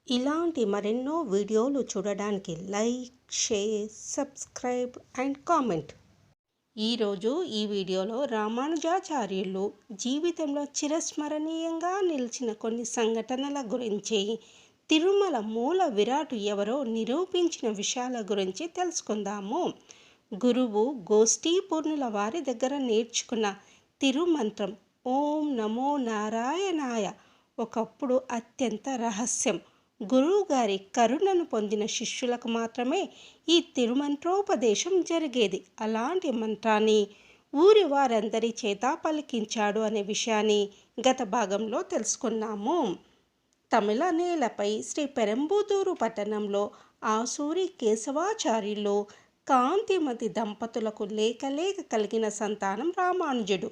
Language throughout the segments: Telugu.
ఇలాంటి మరెన్నో వీడియోలు చూడడానికి like, share, subscribe and comment. ఈరోజు ఈ వీడియోలో రామానుజాచార్యులు జీవితంలో చిరస్మరణీయంగా నిలిచిన కొన్ని సంఘటనల గురించి, తిరుమల మూల విరాటు ఎవరో నిరూపించిన విషయాల గురించి తెలుసుకుందాము. గురువు గోష్ఠీపూర్ణుల వారి దగ్గర నేర్చుకున్న తిరుమంత్రం ఓం నమో నారాయణాయ ఒకప్పుడు అత్యంత రహస్యం. గురువుగారి కరుణను పొందిన శిష్యులకు మాత్రమే ఈ తిరుమంత్రోపదేశం జరిగేది. అలాంటి మంత్రాన్ని ఊరి వారందరి చేత పలికించాడు అనే విషయాన్ని గత భాగంలో తెలుసుకున్నాము. తమిళ నేలపై శ్రీ పెరంబుదూరు పట్టణంలో ఆసూరి కేశవాచార్యులు కాంతిమతి దంపతులకు లేక కలిగిన సంతానం రామానుజుడు.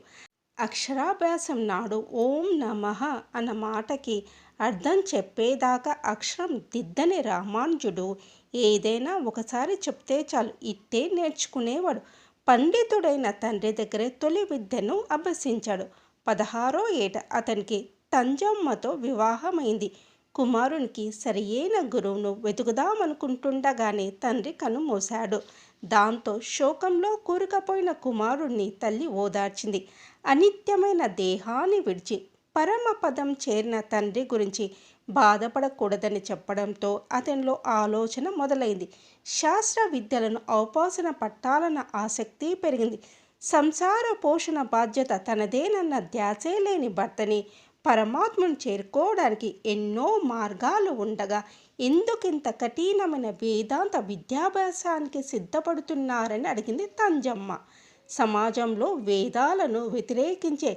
అక్షరాభ్యాసం నాడు ఓం నమః అన్న మాటకి అర్థం చెప్పేదాకా అక్షరం దిద్దని రామానుజుడు ఏదైనా ఒకసారి చెప్తే చాలు ఇట్టే నేర్చుకునేవాడు. పండితుడైన తండ్రి దగ్గరే తొలి విద్యను అభ్యసించాడు. 16వ ఏట అతనికి తంజమ్మతో వివాహమైంది. కుమారునికి సరియైన గురువును వెతుకుదామనుకుంటుండగానే తండ్రి కన్నుమూశాడు. దాంతో శోకంలో కూరుకుపోయిన కుమారుణ్ణి తల్లి ఓదార్చింది. అనిత్యమైన దేహాన్ని విడిచి పరమపదం చేరిన తండ్రి గురించి బాధపడకూడదని చెప్పడంతో అతనిలో ఆలోచన మొదలైంది. శాస్త్ర విద్యలను ఔపాసన పట్టాలన్న ఆసక్తి పెరిగింది. సంసార పోషణ బాధ్యత తనదేనన్న ధ్యాసే లేని భర్తని పరమాత్మను చేరుకోవడానికి ఎన్నో మార్గాలు ఉండగా ఎందుకింత కఠినమైన వేదాంత విద్యాభ్యాసానికి సిద్ధపడుతున్నారని అడిగింది తంజమ్మ. సమాజంలో వేదాలను వ్యతిరేకించే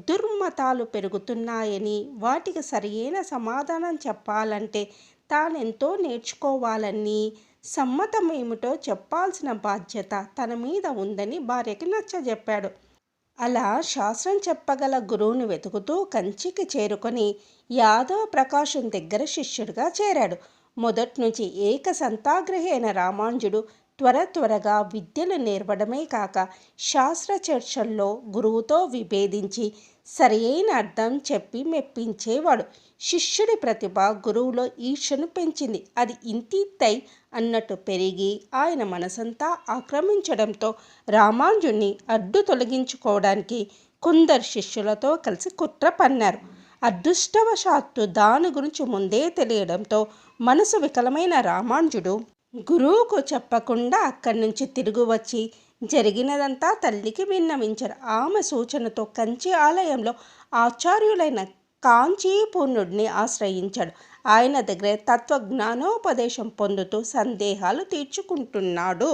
దుర్మతాలు పెరుగుతున్నాయని, వాటికి సరియైన సమాధానం చెప్పాలంటే తానెంతో నేర్చుకోవాలని, సమ్మతమేమిటో చెప్పాల్సిన బాధ్యత తన మీద ఉందని భార్యకి నచ్చజెప్పాడు. అలా శాస్త్రం చెప్పగల గురువుని వెతుకుతూ కంచికి చేరుకొని యాదవ ప్రకాశం దగ్గర శిష్యుడిగా చేరాడు. మొదట్నుంచి ఏకసంతాగ్రహి అయిన రామానుజుడు త్వరగా విద్యలు నేర్పడమే కాక శాస్త్ర చర్చల్లో గురువుతో విభేదించి సరియైన అర్థం చెప్పి మెప్పించేవాడు. శిష్యుడి ప్రతిభ గురువులో ఈర్ష్యను పెంచింది. అది ఇంతిత్తై అన్నట్టు పెరిగి ఆయన మనసంతా ఆక్రమించడంతో రామానుజుని అడ్డు తొలగించుకోవడానికి కొందరు శిష్యులతో కలిసి కుట్ర పన్నారు. అదృష్టవశాత్తు దాని గురించి ముందే తెలియడంతో మనసు వికలమైన రామానుజుడు గురువుకు చెప్పకుండా అక్కడి నుంచి తిరిగి వచ్చి జరిగినదంతా తల్లికి విన్నవించారు. ఆమె సూచనతో కంచి ఆలయంలో ఆచార్యులైన కాంచీపూర్ణుడిని ఆశ్రయించాడు. ఆయన దగ్గర తత్వజ్ఞానోపదేశం పొందుతూ సందేహాలు తీర్చుకుంటున్నాడు.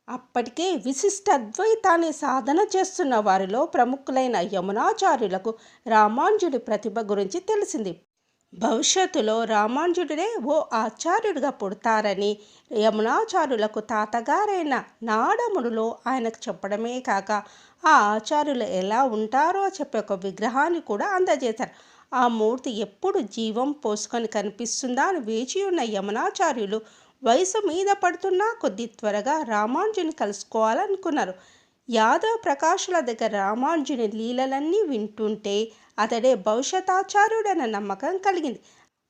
అప్పటికే విశిష్ట అద్వైతాన్ని సాధన చేస్తున్న వారిలో ప్రముఖులైన యమునాచార్యులకు రామానుజుడి ప్రతిభ గురించి తెలిసింది. భవిష్యత్తులో రామానుజుడే ఓ ఆచార్యుడిగా పుడతారని యమునాచార్యులకు తాతగారైన నాడముడిలో ఆయనకు చెప్పడమే కాక ఆ ఆచార్యులు ఎలా ఉంటారో చెప్పే ఒక విగ్రహాన్ని కూడా అందజేశారు. ఆ మూర్తి ఎప్పుడు జీవం పోసుకొని కనిపిస్తుందా అని వేచి ఉన్న యమునాచార్యులు వయసు మీద పడుతున్నా కొద్ది త్వరగా రామానుజుని కలుసుకోవాలనుకున్నారు. యాదవ ప్రకాశుల దగ్గర రామానుజుని లీలలన్నీ వింటుంటే అతడే భవిష్యతాచార్యుడన్న నమ్మకం కలిగింది.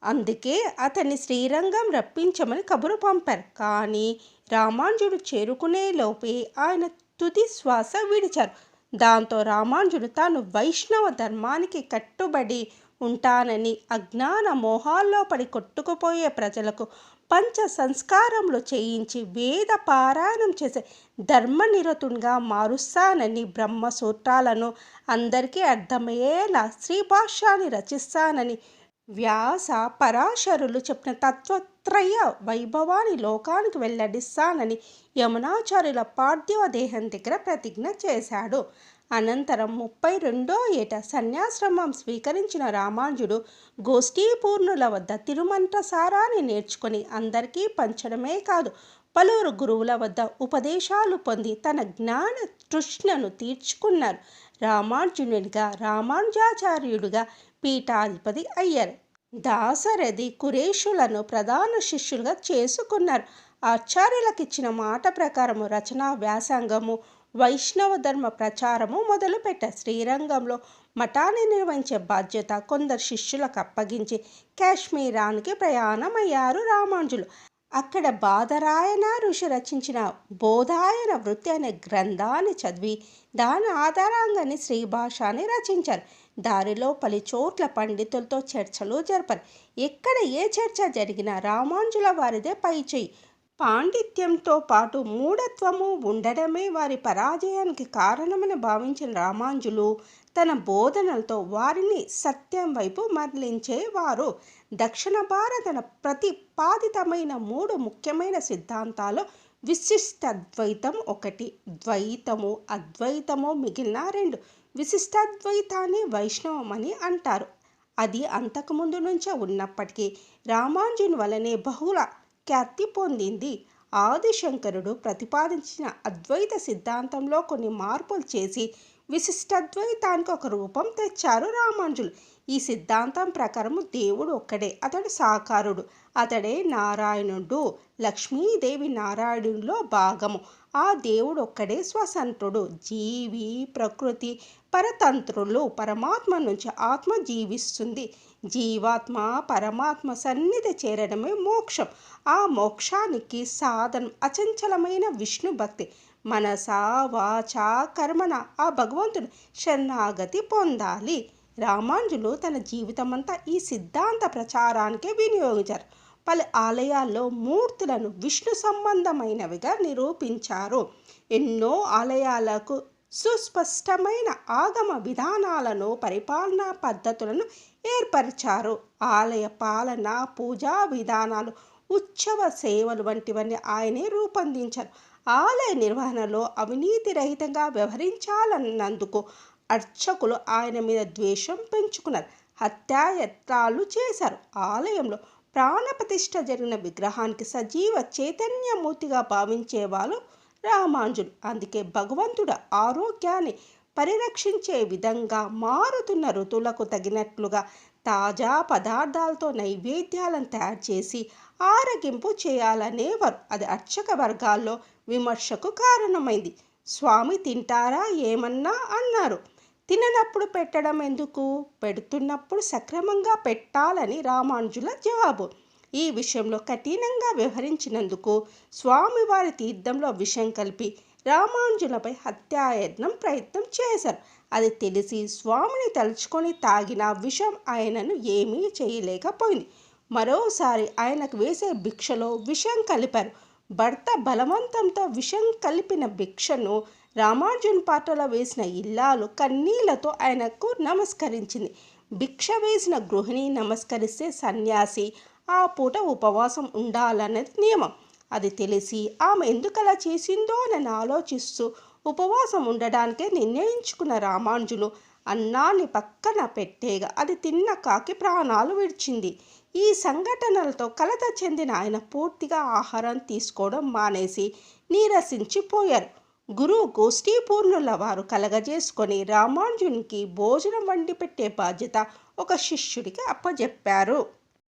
అందుకే అతన్ని శ్రీరంగం రప్పించమని కబురు పంపారు. కానీ రామానుజుడు చేరుకునే లోపే ఆయన తుది శ్వాస విడిచారు. దాంతో రామానుజుడు తాను వైష్ణవ ధర్మానికి కట్టుబడి ఉంటానని అజ్ఞాన మోహాల్లో పడి కొట్టుకుపోయే ప్రజలకు పంచ సంస్కారములు చేయించి వేద పారాయణం చేసే ధర్మనిరతునిగా మారుస్తానని, బ్రహ్మసూత్రాలను అందరికీ అర్థమయ్యేలా శ్రీభాష్యాన్ని రచిస్తానని, వ్యాస పరాశరులు చెప్పిన తత్వత్రయ వైభవాన్ని లోకానికి వెల్లడిస్తానని యమునాచార్యుల పార్థివ దేహం దగ్గర ప్రతిజ్ఞ చేశాడు. అనంతరం 32వ ఏట సన్యాశ్రమం స్వీకరించిన రామానుజుడు గోష్ఠీపూర్ణుల వద్ద తిరుమంత్రసారాన్ని నేర్చుకొని అందరికీ పంచడమే కాదు, పలువురు గురువుల వద్ద ఉపదేశాలు పొంది తన జ్ఞాన తృష్ణను తీర్చుకున్నారు. రామానుజునిగా రామానుజాచార్యుడిగా పీఠాధిపతి అయ్యారు. దాశరథి కురేషులను ప్రధాన శిష్యులుగా చేసుకున్నారు. ఆచార్యులకు ఇచ్చిన మాట ప్రకారము రచనా వ్యాసంగము వైష్ణవ ధర్మ ప్రచారము మొదలుపెట్టారు. శ్రీరంగంలో మఠాన్ని నిర్వహించే బాధ్యత కొందరు శిష్యులకు అప్పగించి కాశ్మీరానికి ప్రయాణమయ్యారు రామానుజులు. అక్కడ బాదరాయణ ఋషి రచించిన బోధాయన వృత్తి అనే గ్రంథాన్ని చదివి దాని ఆధారంగానే శ్రీభాషని రచించారు. దారిలో పలు చోట్ల పండితులతో చర్చలు జరిపారు. ఎక్కడ ఏ చర్చ జరిగినా రామానుజుల వారిదే పైచేయి. పాండిత్యంతో పాటు మూఢత్వము ఉండడమే వారి పరాజయానికి కారణమని భావించిన రామానుజులు తన బోధనలతో వారిని సత్యం వైపు మరలించేవారు. దక్షిణ భారతన ప్రతిపాదితమైన 3 ముఖ్యమైన సిద్ధాంతాలు విశిష్టాద్వైతం ఒకటి, ద్వైతము, అద్వైతము మిగిలిన 2. విశిష్టాద్వైతాన్ని వైష్ణవం అని అంటారు. అది అంతకుముందు నుంచే ఉన్నప్పటికీ రామానుజుని వలనే బహుళ ఖ్యాతి పొందింది. ఆదిశంకరుడు ప్రతిపాదించిన అద్వైత సిద్ధాంతంలో కొన్ని మార్పులు చేసి విశిష్టాద్వైతానికి ఒక రూపం తెచ్చారు రామానుజులు. ఈ సిద్ధాంతం ప్రకారం దేవుడు ఒక్కడే, అతడు సాకారుడు, అతడే నారాయణుడు. లక్ష్మీదేవి నారాయణుడిలో భాగము. ఆ దేవుడు ఒక్కడే స్వతంత్రుడు. జీవి, ప్రకృతి పరతంత్రులు. పరమాత్మ నుంచి ఆత్మ జీవిస్తుంది. జీవాత్మ పరమాత్మ సన్నిధి చేరడమే మోక్షం. ఆ మోక్షానికి సాధనం అచంచలమైన విష్ణు భక్తి. మనస వాచ కర్మన ఆ భగవంతుడు శరణాగతి పొందాలి. రామానుజులు తన జీవితమంతా ఈ సిద్ధాంత ప్రచారానికే వినియోగించారు. పలు ఆలయాల్లో మూర్తులను విష్ణు సంబంధమైనవిగా నిరూపించారు. ఎన్నో ఆలయాలకు సుస్పష్టమైన ఆగమ విధానాలను, పరిపాలనా పద్ధతులను ఏర్పరిచారు. ఆలయ పాలన, పూజా విధానాలు, ఉత్సవ సేవలు వంటివన్నీ ఆయనే రూపొందించారు. ఆలయ నిర్వహణలో అవినీతి రహితంగా వ్యవహరించాలన్నందుకు అర్చకులు ఆయన మీద ద్వేషం పెంచుకున్నారు. హత్యాయత్నాలు చేశారు. ఆలయంలో ప్రాణప్రతిష్ఠ జరిగిన విగ్రహానికి సజీవ చైతన్యమూర్తిగా భావించేవాళ్ళు రామానుజులు. అందుకే భగవంతుడు ఆరోగ్యాన్ని పరిరక్షించే విధంగా మారుతున్న ఋతువులకు తగినట్లుగా తాజా పదార్థాలతో నైవేద్యాలను తయారు చేసి ఆరగింపు చేయాలనేవారు. అది అర్చక వర్గాల్లో విమర్శకు కారణమైంది. స్వామి తింటారా ఏమన్నా అన్నారు. తిననప్పుడు పెట్టడం ఎందుకు, పెడుతున్నప్పుడు సక్రమంగా పెట్టాలని రామానుజుల జవాబు. ఈ విషయంలో కఠినంగా వ్యవహరించినందుకు స్వామివారి తీర్థంలో విషం కలిపి రామానుజులపై హత్యాయత్నం ప్రయత్నం చేశారు. అది తెలిసి స్వామిని తలుచుకొని తాగిన విషం ఆయనను ఏమీ చేయలేకపోయింది. మరోసారి ఆయనకు వేసే భిక్షలో విషం కలిపారు. భర్త బలవంతంతో విషం కలిపిన భిక్షను రామానుజుని పాత్రలో వేసిన ఇల్లాలు కన్నీళ్లతో ఆయనకు నమస్కరించింది. భిక్ష వేసిన గృహిణి నమస్కరిస్తే సన్యాసి ఆ పూట ఉపవాసం ఉండాలన్నది నియమం. అది తెలిసి ఆమె ఎందుకలా చేసిందో అని ఆలోచిస్తూ ఉపవాసం ఉండడానికే నిర్ణయించుకున్న రామానుజులు అన్నాన్ని పక్కన పెట్టేగా అది తిన్న కాకి ప్రాణాలు విడిచింది. ఈ సంఘటనలతో కలత చెందిన ఆయన పూర్తిగా ఆహారం తీసుకోవడం మానేసి నీరసించిపోయారు. గురువు గోష్ఠీపూర్ణుల వారు కలగజేసుకొని రామానుజునికి భోజనం వండి పెట్టే బాధ్యత ఒక శిష్యుడికి అప్పజెప్పారు.